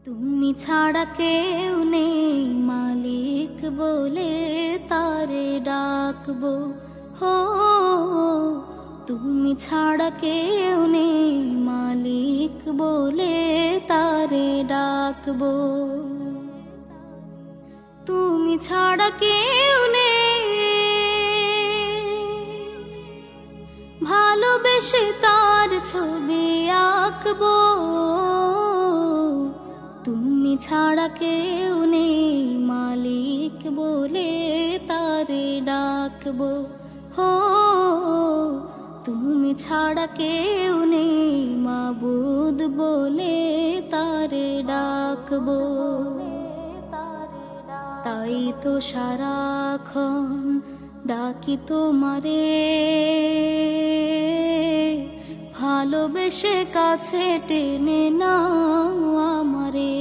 তুমি ছাড়া কেউ নেই মালিক বলে তারে ডাকবো। হো তুমি ছাড়া কেউ নেই মালিক বলে তারে ডাকবো। তুমি ছাড়া কেউ নেই ভালোবেসে তার ছবি আঁকবো। তুমি ছাড়া কেউ নেই মালিক বলে তারে ডাকবো। হো তুমি ছাড়া কেউ নেই মাবুদ বলে তারে ডাকবো। তাই তো সারাক্ষণ ডাকি তোমারে, ভালোবেসে কাছে টেনে নাও আমারে।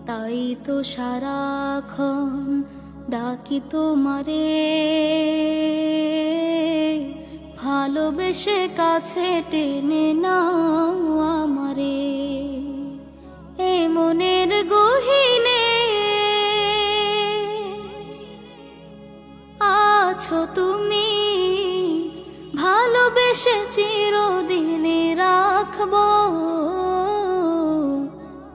তাই তো সারাক্ষণ ডাকি তোমারে, ভালোবেসে কাছে টেনে নাও আমারে। এ মনের গহীনে আছো তুমি, ভালোবেসে চিরদিনে রাখবো।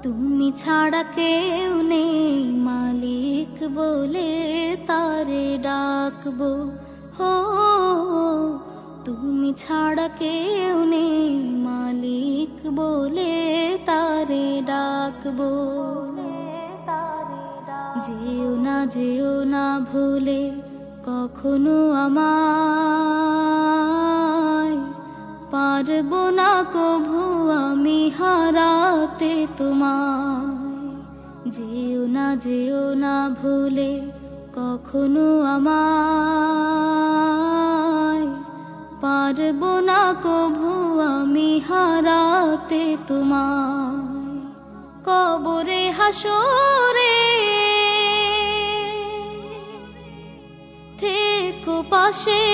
তুমি ছাড়া কেউ নেই মালিক বলে তারে ডাকবো। হো তুমি ছাড়া কেউ নেই মালিক বলে তারে ডাকবো। যেও না ভুলে কখনো আমায়, পারবো না কভু আমি হারাতে তোমায়। যেও না ভুলে কখনো আমায়, পারবো না কভু আমি হারাতে তোমায়। কবরে হাসরে থেকো পাশে,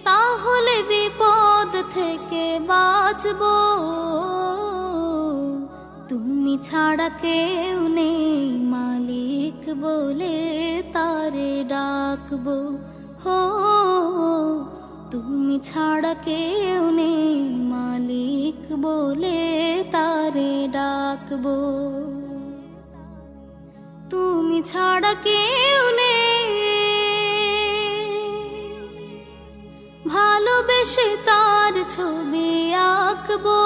তাহলে বিপদ থেকে বাঁচবো। তুমি ছাড়া কেউ নেই মালিক বলে তারে ডাকবো। হো তুমি ছাড়া কেউ নেই মালিক বলে তারে ডাকবো। তুমি ছাড়া কেউ নেই ভালোবেসে তার ছবি আঁকবো।